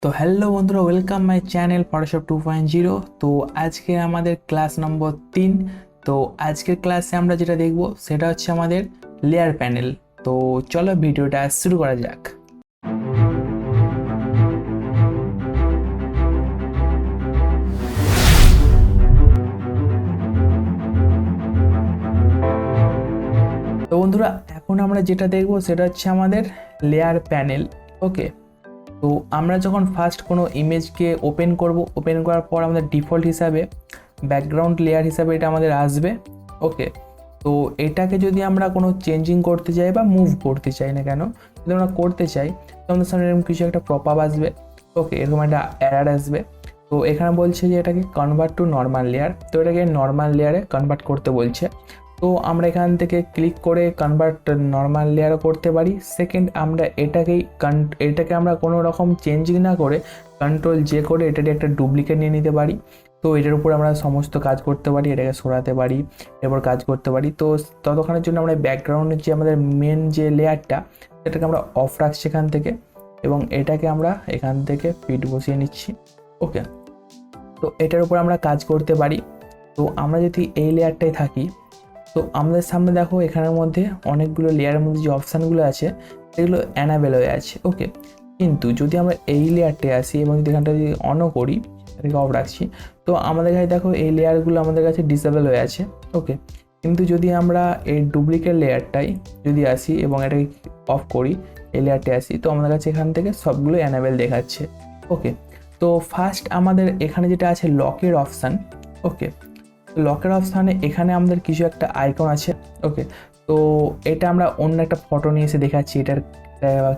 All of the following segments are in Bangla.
তো হ্যালো বন্ধুরা, ওয়েলকাম মাই চ্যানেল ফটোশপ 2.0। তো আজকে আমাদের ক্লাস নম্বর 3। তো আজকের ক্লাসে আমরা যেটা দেখব সেটা হচ্ছে আমাদের লেয়ার প্যানেল। তো চলো ভিডিওটা শুরু করা যাক। তো বন্ধুরা, এখন আমরা যেটা দেখব সেটা হচ্ছে আমাদের লেয়ার প্যানেল। ওকে, তো আমরা যখন ফার্স্ট কোনো ইমেজকে ওপেন করব, ওপেন করার পর আমাদের ডিফল্ট হিসাবে ব্যাকগ্রাউন্ড লেয়ার হিসাবে এটা আমাদের আসবে। ওকে, তো এটাকে যদি আমরা কোনো চেঞ্জিং করতে চাই বা মুভ করতে চাই না কেন, যদি আমরা করতে চাই তো আমাদের সামনে এরকম কিছু একটা পপআপ আসবে। ওকে, এরকম একটা এরর আসবে। তো এখানে বলছে যে এটাকে কনভার্ট টু নর্মাল লেয়ার, তো এটাকে নর্মাল লেয়ারে কনভার্ট করতে বলছে। তো আমরা এখান থেকে ক্লিক করে কনভার্ট নর্মাল লেয়ারও করতে পারি। সেকেন্ড, আমরা এটাকে আমরা কোনো রকম চেঞ্জিং না করে কন্ট্রোল জে করে এটাকে একটা ডুপ্লিকেট নিয়ে নিতে পারি। তো এটার উপর আমরা সমস্ত কাজ করতে পারি, এটাকে সরাতে পারি, এরপর কাজ করতে পারি। তো ততক্ষণের জন্য আমরা ব্যাকগ্রাউন্ডের যে আমাদের মেন যে লেয়ারটা সেটাকে আমরা অফ রাখছি এখান থেকে, এবং এটাকে আমরা এখান থেকে ফিট বসিয়ে নিচ্ছি। ওকে, তো এটার উপর আমরা কাজ করতে পারি। তো আমরা যদি এই লেয়ারটায় থাকি, তো আমাদের সামনে দেখো এখানের মধ্যে অনেকগুলো লেয়ারের মধ্যে যে অপশানগুলো আছে সেগুলো অ্যানাবেল হয়ে আছে। ওকে, কিন্তু যদি আমরা এই লেয়ারটায় আসি এবং যদি এখানটা যদি অনও করি, এটাকে অফ রাখছি, তো আমাদের কাছে দেখো এই লেয়ারগুলো আমাদের কাছে ডিসেবল হয়ে আছে। ওকে, কিন্তু যদি আমরা এই ডুপ্লিকেট লেয়ারটাই যদি আসি এবং এটাকে অফ করি, এই লেয়ারটায় আসি, তো আমাদের কাছে এখান থেকে সবগুলো অ্যানাবেল দেখাচ্ছে। ওকে, তো ফার্স্ট আমাদের এখানে যেটা আছে লকের অপশান। ওকে, লকের অপশানে এখানে আমাদের কিছু একটা আইকন আছে। ওকে, তো এটা আমরা অন্য একটা ফটো নিয়ে এসে দেখাচ্ছি এটার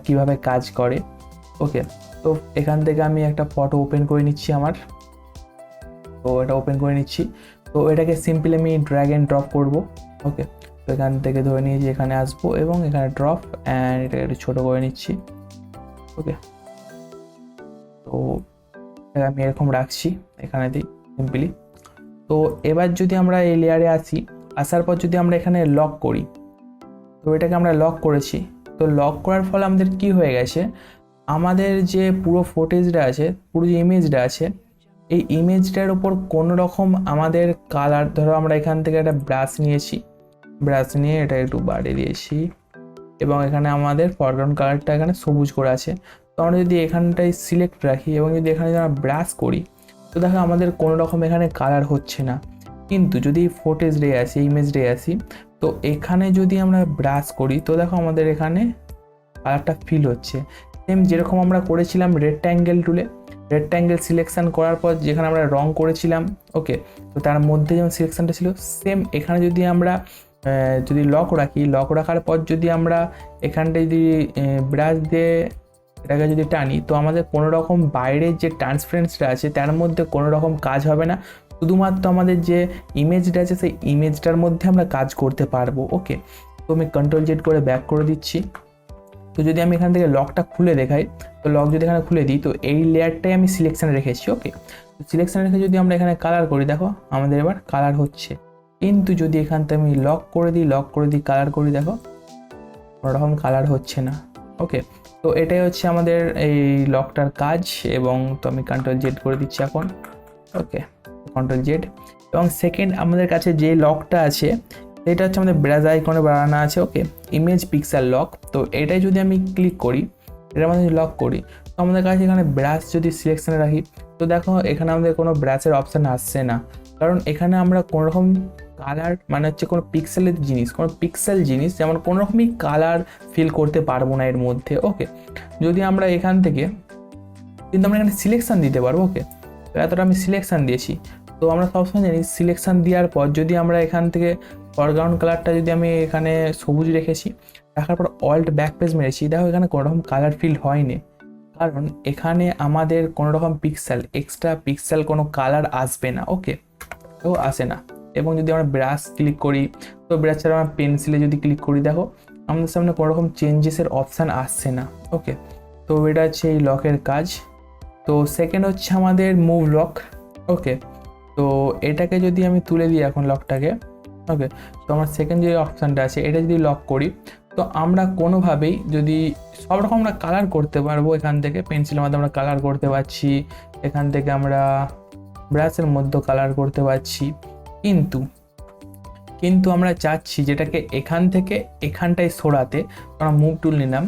কিভাবে কাজ করে। ওকে, তো এখান থেকে আমি একটা ফটো ওপেন করে নিচ্ছি আমার। তো এটা ওপেন করে নিচ্ছি। তো এটাকে সিম্পলি আমি ড্র্যাগ অ্যান্ড ড্রপ করব। ওকে, তো এখান থেকে ধরে নিয়ে যে এখানে আসবো এবং এখানে ড্রপ অ্যান্ড এটাকে একটু ছোটো করে নিচ্ছি। ওকে, তো এটা আমি এরকম রাখছি এখানে দিই সিম্পলি। তো এবার যদি আমরা এই লেয়ারে আসি, আসার পর যদি আমরা এখানে লক করি, তো এটাকে আমরা লক করেছি। তো লক করার ফলে আমাদের কি হয়ে গেছে, আমাদের যে পুরো ফুটেজটা আছে, পুরো যে ইমেজটা আছে, এই ইমেজটার উপর কোনো রকম আমাদের কালার, ধরো আমরা এখান থেকে একটা ব্রাশ নিয়েছি, ব্রাশ নিয়ে এটা একটু বাড়িয়ে দিয়েছি এবং এখানে আমাদের ফরগ্রাউন্ড কালারটা এখানে সবুজ করে আছে। তো আমরা যদি এখানটায় সিলেক্ট রাখি এবং যদি এখানে যদি আমরা ব্রাশ করি, তো দেখো আমাদের কোনো রকম এখানে কালার হচ্ছে না। কিন্তু যদি ফুটেজ রে আসি, ইমেজ রে আসি, তো এখানে যদি আমরা ব্রাশ করি, তো দেখো আমাদের এখানে কালারটা ফিল হচ্ছে। সেম যেরকম আমরা করেছিলাম রেক্ট্যাঙ্গেল টুলে, রেক্ট্যাঙ্গেল সিলেকশন করার পর যেখানে আমরা রং করেছিলাম। ওকে, তো তার মধ্যে যেমন সিলেকশনটা ছিল সেম এখানে যদি আমরা যদি লক রাখি, লক রাখার পর যদি আমরা এখানটায় যদি ব্রাশ দিয়ে এটাকে যদি টানি, তো আমাদের কোনো রকম বাইরের যে ট্রান্সপারেন্সটা আছে তার মধ্যে কোনো রকম কাজ হবে না। শুধুমাত্র আমাদের যে ইমেজটা আছে সেই ইমেজটার মধ্যে আমরা কাজ করতে পারবো। ওকে, তো আমি কন্ট্রোল জেড করে ব্যাক করে দিচ্ছি। তো যদি আমি এখান থেকে লকটা খুলে দেখাই, তো লক যদি এখানে খুলে দিই, তো এই লেয়ারটাই আমি সিলেকশানে রেখেছি। ওকে, তো সিলেকশানে রেখে যদি আমরা এখানে কালার করি, দেখো আমাদের এবার কালার হচ্ছে। কিন্তু যদি এখান থেকে আমি লক করে দিই কালার করি, দেখো কোনো রকম কালার হচ্ছে না। ওকে, তো এটাই হচ্ছে আমাদের এই লকটার কাজ। এবং তো আমি কন্ট্রোল জেড করে দিচ্ছি এখন। ওকে, কন্ট্রোল জেড। এবং সেকেন্ড আমাদের কাছে যে লকটা আছে এটা হচ্ছে আমাদের ব্রাশ আইকনে বানানো আছে। ওকে, ইমেজ পিক্সেল লক। তো এটাই যদি আমি ক্লিক করি, এটা আমাদের লক করি, তো আমাদের কাছে এখানে ব্রাশ যদি সিলেকশানে রাখি, তো দেখো এখানে আমাদের কোনো ব্রাশের অপশান আসছে না, কারণ এখানে আমরা কোনো রকম কালার মানে হচ্ছে কোনো পিক্সেলের জিনিস, কোনো পিক্সেল জিনিস যেমন কোনো রকমই কালার ফিল করতে পারবো না এর মধ্যে। ওকে, যদি আমরা এখান থেকে কিন্তু আমরা এখানে সিলেকশান দিতে পারবো। ওকে, তো এতটা আমি সিলেকশান দিয়েছি। তো আমরা সবসময় জানি সিলেকশান দেওয়ার পর যদি আমরা এখান থেকে ফরগ্রাউন্ড কালারটা যদি আমি এখানে সবুজ রেখেছি, রাখার পর অল্ট ব্যাক পেজ মেরেছি, দেখো এখানে কোনো রকম কালার ফিল হয়নি, কারণ এখানে আমাদের কোনো রকম পিক্সেল এক্সট্রা পিক্সেল কোনো কালার আসবে না। ওকে, তো আসে না। এবং যদি আমরা ব্রাশ ক্লিক করি, তো ব্রাশ ছাড়া আমরা পেন্সিলে যদি ক্লিক করি, দেখো আমাদের সামনে কোনো রকম চেঞ্জেসের অপশান আসছে না। ওকে, তো এটা হচ্ছে এই লকের কাজ। তো সেকেন্ড হচ্ছে আমাদের মুভ লক। ওকে, তো এটাকে যদি আমি তুলে দিই এখন লকটাকে, ওকে, তো আমার সেকেন্ড যে অপশানটা আছে এটা যদি লক করি, তো আমরা কোনোভাবেই যদি সব রকম আমরা কালার করতে পারবো, এখান থেকে পেন্সিলের মাধ্যমে আমরা কালার করতে পারছি, এখান থেকে আমরা ব্রাশের মধ্যে কালার করতে পারছি, কিন্তু কিন্তু আমরা চাচ্ছি যেটাকে এখান থেকে এখানটায় সরাতে। আমরা মুভ টুল নিলাম,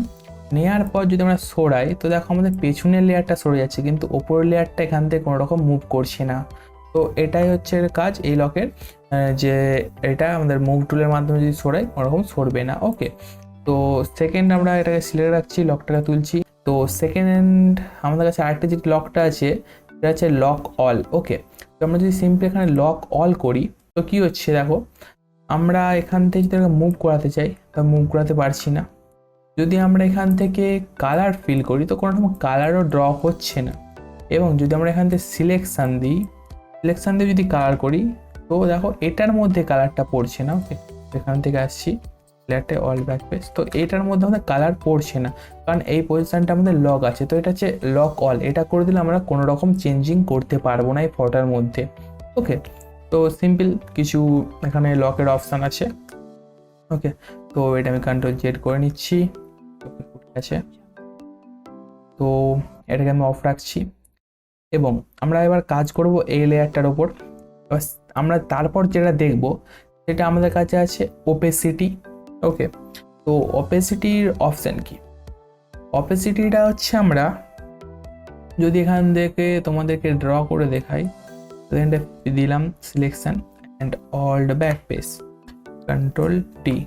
নেওয়ার পর যদি আমরা সরাই তো দেখো আমাদের পেছনের লেয়ারটা সরে যাচ্ছে, কিন্তু ওপরের লেয়ারটা এখান থেকে কোনো রকম মুভ করছে না। তো এটাই হচ্ছে এর কাজ এই লকের, যে এটা আমাদের মুভ টুলের মাধ্যমে যদি সরাই কোনো রকম সরবে না। ওকে, তো সেকেন্ড আমরা এটাকে সিলেক্ট রাখছি, লকটাকে তুলছি। তো সেকেন্ড আমাদের কাছে আরেকটা যে লকটা আছে সেটা হচ্ছে লক অল। ওকে, তো আমরা যদি সিম্পলি এখানে লক অল করি তো কি হচ্ছে দেখো, আমরা এখান থেকে যদি মুভ করাতে চাই তা মুভ করাতে পারছি না। যদি আমরা এখান থেকে কালার ফিল করি তো কোনো রকম কালারও ড্র হচ্ছে না। এবং যদি আমরা এখান থেকে সিলেকশান দিই, সিলেকশান দিয়ে যদি কালার করি তো দেখো এটার মধ্যে কালারটা পড়ছে না। ওকে, এখান থেকে আসছি লেয়ারটা অল ব্যাক পেজ, তো এটার মধ্যে আমাদের কালার পড়ছে না, কারণ এই পজিশনটা আমাদের লক আছে। তো এটা হচ্ছে লক অল, এটা করে দিলে আমরা কোনো রকম চেঞ্জিং করতে পারবো না এই ফটোর মধ্যে। ওকে, তো সিম্পল কিছু এখানে লকের অপশান আছে। ওকে, তো এটা আমি কন্ট্রোল জেড করে নিচ্ছি। ঠিক আছে, তো এটাকে আমি অফ রাখছি এবং আমরা এবার কাজ করব এই লেয়ারটার ওপর। আমরা তারপর যেটা দেখব সেটা আমাদের কাছে আছে ওপেসিটি। ওকে, তো ওপেসিটির অপশান কি? ওপেসিটিটা হচ্ছে আমরা যদি এখান থেকে তোমাদেরকে ড্র করে দেখাই, এখানটা দিলাম selection and all back page, control T.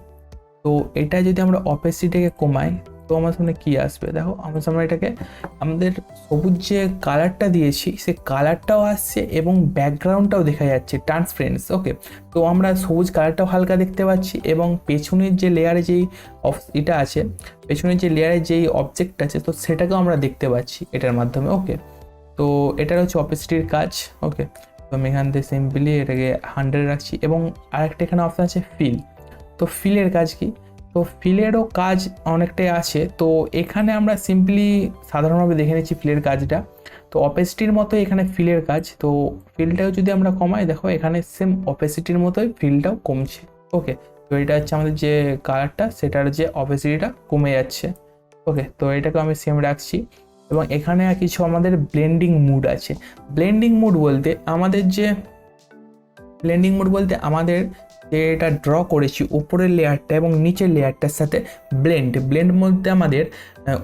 তো এটা যদি আমরা অপেসিটিকে কমাই তো আমার সামনে কী আসবে দেখো, আমার সামনে এটাকে আমাদের সবুজ যে কালারটা দিয়েছি সে কালারটাও আসছে এবং ব্যাকগ্রাউন্ডটাও দেখা যাচ্ছে ট্রান্সপারেন্স। ওকে, তো আমরা সবুজ কালারটাও হালকা দেখতে পাচ্ছি এবং পেছনের যে লেয়ারে যেই এটা আছে, পেছনের যে লেয়ারে যেই অবজেক্ট আছে তো সেটাকেও আমরা দেখতে পাচ্ছি এটার মাধ্যমে। ওকে, তো এটার হচ্ছে অপেসিটির কাজ। ওকে, তো আমি এখান থেকে সিম্পলি এটাকে 100 রাখছি এবং আরেকটা এখানে অপশান আছে ফিল। তো ফিলের কাজ কি? তো ফিলেরও কাজ অনেকটাই আছে। তো এখানে আমরা সিম্পলি সাধারণভাবে দেখে নিচ্ছি ফিলের কাজটা। তো অপেসিটির মতো এখানে ফিলের কাজ, তো ফিলটাও যদি আমরা কমাই দেখো এখানে সেম অপেসিটির মতোই ফিলটাও কমছে। ওকে, তো এটা হচ্ছে আমাদের যে কালারটা সেটার যে অপেসিটিটা কমে যাচ্ছে। ওকে, তো এটাকে আমি সেম রাখছি এবং এখানে কিছু আমাদের ব্লেন্ডিং মুড আছে। ব্লেন্ডিং মুড বলতে আমাদের যে এটা ড্র করেছি উপরের লেয়ারটা এবং নিচের লেয়ারটার সাথে ব্লেন্ড বলতে আমাদের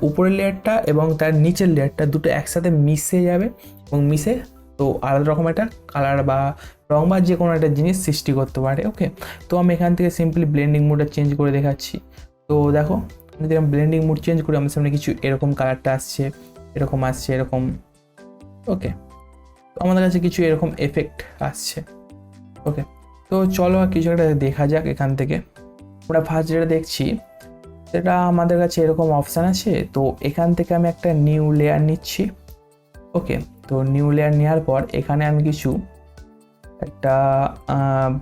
উপরের লেয়ারটা এবং তার নিচের লেয়ারটা দুটো একসাথে মিশে যাবে এবং মিশে তো আলাদা রকম একটা কালার বা রং বা যে কোনো একটা জিনিস সৃষ্টি করতে পারে। ওকে, তো আমি এখান থেকে সিম্পলি ব্লেন্ডিং মুডটা চেঞ্জ করে দেখাচ্ছি। তো দেখো যদি আমি ব্লেন্ডিং মুড চেঞ্জ করি আমার সামনে কিছু এরকম কালারটা আসছে, এরকম আসছে, এরকম। ওকে, তো আমাদের কাছে কিছু এরকম এফেক্ট আসছে। ওকে, তো চলো আর কিছু একটা দেখা যাক। এখান থেকে আমরা ফার্স্ট যেটা দেখছি সেটা আমাদের কাছে এরকম অপশান আছে। তো এখান থেকে আমি একটা নিউ লেয়ার নিচ্ছি। ওকে, তো নিউ লেয়ার নেওয়ার পর এখানে আমি কিছু একটা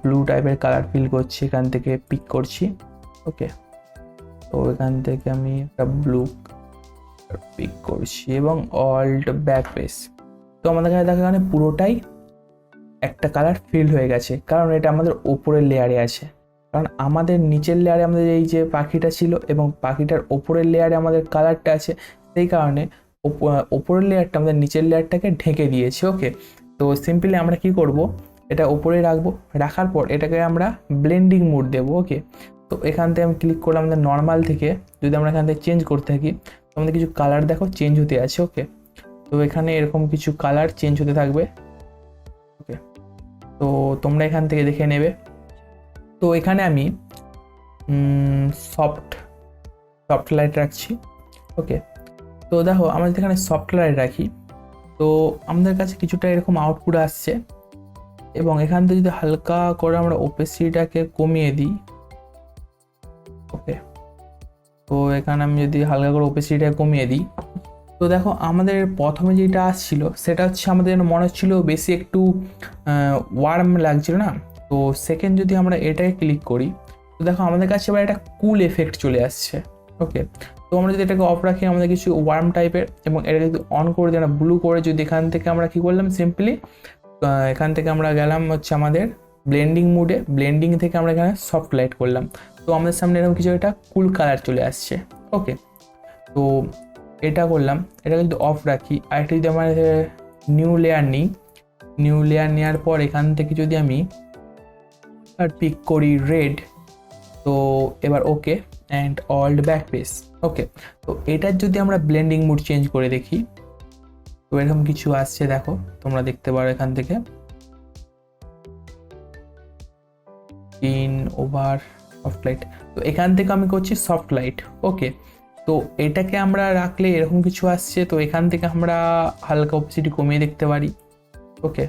ব্লু টাইপের কালার ফিল করছি, এখান থেকে পিক করছি। ওকে, তো এখান থেকে আমি একটা ব্লু পিক করছি এবং অল্ট ব্যাক পেজ। তো আমাদের কাছে দেখো এখানে পুরোটাই একটা কালার ফিল হয়ে গেছে, কারণ এটা আমাদের ওপরের লেয়ারে আছে। কারণ আমাদের নিচের লেয়ারে আমাদের এই যে পাখিটা ছিল এবং পাখিটার ওপরের লেয়ারে আমাদের কালারটা আছে, সেই কারণে ওপরের লেয়ারটা আমাদের নিচের লেয়ারটাকে ঢেকে দিয়েছে। ওকে, তো সিম্পলি আমরা কি করব, এটা ওপরে রাখবো, রাখার পর এটাকে আমরা ব্লেন্ডিং মুড দেবো। ওকে, তো এখান থেকে আমি ক্লিক করলাম, আমাদের নর্মাল থেকে যদি আমরা এখান থেকে চেঞ্জ করতে থাকি তো আমাদের কিছু কালার দেখো চেঞ্জ হতে আছে। ওকে, তো এখানে এরকম কিছু কালার চেঞ্জ হতে থাকবে। ওকে, তো তোমরা এখান থেকে দেখে নেবে। তো এখানে আমি সফট লাইট রাখছি। ওকে, তো দেখো আমরা যদি এখানে সফট লাইট রাখি তো আমাদের কাছে কিছুটা এরকম আউটপুট আসছে এবং এখান থেকে যদি হালকা করে আমরা ওপেসিটিটাকে কমিয়ে দিই। ওকে, তো এখানে আমি যদি হালকা করে ওপেসিটিটা কমিয়ে দিই তো দেখো আমাদের প্রথমে যেটা আসছিল সেটা হচ্ছে আমাদের মনে হচ্ছিল বেশি একটু ওয়ার্ম লাগছিল না। তো সেকেন্ড যদি আমরা এটাকে ক্লিক করি তো দেখো আমাদের কাছে এবার একটা কুল এফেক্ট চলে আসছে। ওকে, তো আমরা যদি এটাকে অফ রাখি আমাদের কিছু ওয়ার্ম টাইপের এবং এটাকে যদি অন করে দিই আমরা ব্লু করে, যদি এখান থেকে আমরা কী করলাম সিম্পলি এখান থেকে আমরা গেলাম হচ্ছে আমাদের ব্লেন্ডিং মুডে, ব্লেন্ডিং থেকে আমরা এখানে সফট লাইট করলাম। তো আমাদের সামনে এরকম কিছু একটা কুল কালার চলে আসছে। ওকে, তো এটা করলাম, এটা যদি অফ রাখি। আর একটা যদি আমার নিউ লেয়ার নিই, নিউ লেয়ার নেওয়ার পর এখান থেকে যদি আমি আর পিক করি রেড, তো এবার okay and old back pace. Okay, তো এটার যদি আমরা ব্লেন্ডিং মুড চেঞ্জ করে দেখি, তো এরকম কিছু আসছে, দেখো তোমরা দেখতে পারো এখান থেকে ইন ওভার সফট লাইট। তো এখান থেকে আমি করছি সফট লাইট। ওকে, তো এটাকে আমরা রাখলে এরকম কিছু আসছে। তো এখান থেকে আমরা হালকা অপসিটি কমিয়ে দেখতে পারি। ওকে,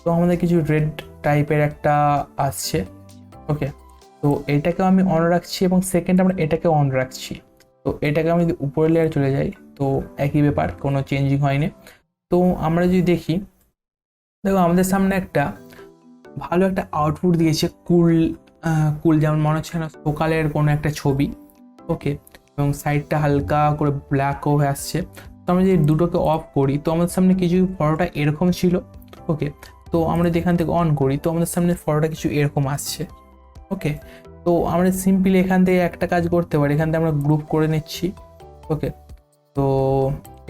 তো আমাদের কিছু রেড টাইপের একটা আসছে। ওকে, তো এটাকেও আমি অন রাখছি এবং সেকেন্ড আমরা এটাকে অন রাখছি। তো এটাকে আমি যদি উপরের লেয়ার চলে যাই, তো একই ব্যাপার, কোনো চেঞ্জিং হয়নি। তো আমরা যদি দেখি, দেখো আমাদের সামনে একটা ভালো একটা আউটপুট দিয়েছে, কুল কুল, যেমন মনে হচ্ছে না সকালের কোনো একটা ছবি। ওকে, এবং সাইডটা হালকা করে ব্ল্যাকও হয়ে আসছে। তো আমরা যদি দুটোকে অফ করি, তো আমাদের সামনে কিছু ফটোটা এরকম ছিল। ওকে, তো আমরা যদি এখান থেকে অন করি, তো আমাদের সামনে ফটোটা কিছু এরকম আসছে। ওকে, তো আমরা সিম্পলি এখান থেকে একটা কাজ করতে পারি, এখান থেকে আমরা গ্রুপ করে নিচ্ছি। ওকে, তো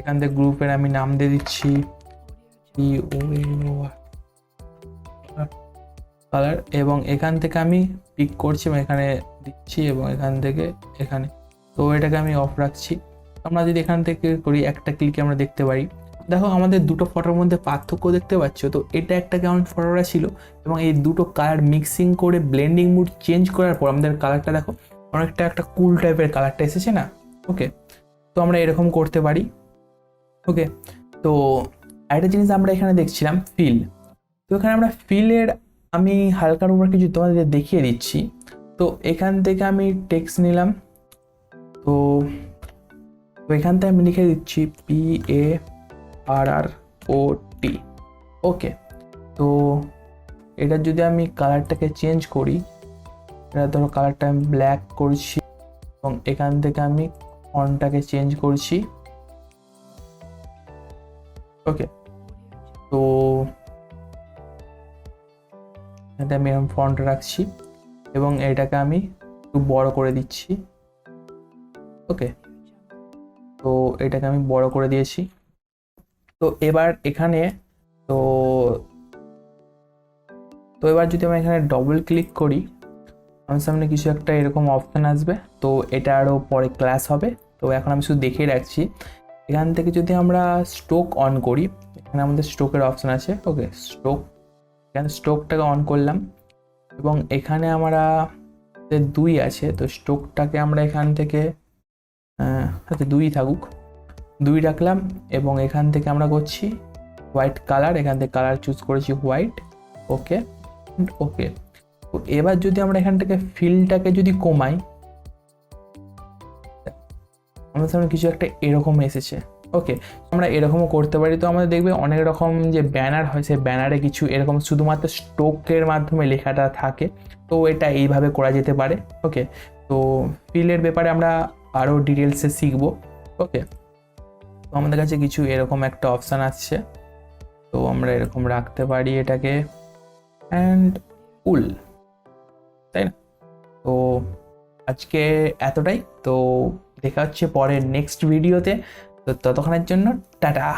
এখান থেকে গ্রুপের আমি নাম দিয়ে দিচ্ছি কালার, এবং এখান থেকে আমি পিক করছি এবং এখানে দিচ্ছি এবং এখান থেকে এখানে। তো এটাকে আমি অফ রাখছি। আমরা যদি এখান থেকে করি, একটা ক্লিকে আমরা দেখতে পারি, দেখো আমাদের দুটো ফটোর মধ্যে পার্থক্য দেখতে পাচ্ছ। তো এটা একটা কেমন ফটোটা ছিল, এবং এই দুটো কালার মিক্সিং করে ব্লেন্ডিং মুড চেঞ্জ করার পর আমাদের কালারটা দেখো অনেকটা একটা কুল টাইপের কালারটা এসেছে না। ওকে, তো আমরা এরকম করতে পারি। ওকে, তো একটা জিনিস আমরা এখানে দেখছিলাম ফিল। তো এখানে আমরা ফিলের আমি হালকার উপর কিছু তোমাদের দেখিয়ে দিচ্ছি। তো এখান থেকে আমি টেক্সট নিলাম, তো এখান থেকে আমি লিখে দিচ্ছি PARROT। ওকে, তো এটার যদি আমি কালারটাকে চেঞ্জ করি, এটা ধরো কালারটা আমি ব্ল্যাক করছি এবং এখান থেকে আমি ফন্টটাকে চেঞ্জ করছি। ওকে, তো এখানে আমি এরকম ফন্ট রাখছি এবং এটাকে আমি একটু বড় করে দিচ্ছি। ওকে, তো এটাকে আমি বড় করে দিয়েছি। তো এবার এখানে তো তো এবার যদি আমি এখানে ডবল ক্লিক করি, আমার সামনে কিছু একটা এরকম অপশান আসবে। তো এটা আরও পরে ক্লাস হবে, তো এখন আমি শুধু দেখিয়ে রাখছি। এখান থেকে যদি আমরা স্ট্রোক অন করি, এখানে আমাদের স্ট্রোকের অপশান আছে। ওকে, স্ট্রোক, এখানে স্ট্রোকটাকে অন করলাম এবং এখানে আমরা 2 আছে, তো স্ট্রোকটাকে আমরা এখান থেকে হয়তো 2 থাকুক, 2 রাখলাম এবং এখান থেকে আমরা করছি হোয়াইট কালার, এখান থেকে কালার চুজ করেছি হোয়াইট। ওকে, ওকে, তো এবার যদি আমরা এখান থেকে ফিলটাকে যদি কমাই, আমাদের সামনে কিছু একটা এরকম এসেছে। ওকে, আমরা এরকমও করতে পারি। তো আমাদের দেখবে অনেক রকম যে ব্যানার হয়, সেই ব্যানারে কিছু এরকম শুধুমাত্র স্ট্রোকের মাধ্যমে লেখাটা থাকে। তো এটা এইভাবে করা যেতে পারে। ওকে, তো ফিলের ব্যাপারে আমরা আরও ডিটেলসে শিখবো। ওকে, তো আমাদের কাছে কিছু এরকম একটা অপশান আসছে, তো আমরা এরকম রাখতে পারি এটাকে অ্যান্ড কুল, তাই না? তো আজকে এতটাই। তো দেখা হচ্ছে পরের নেক্সট ভিডিওতে। তো ততক্ষণের জন্য টাটা।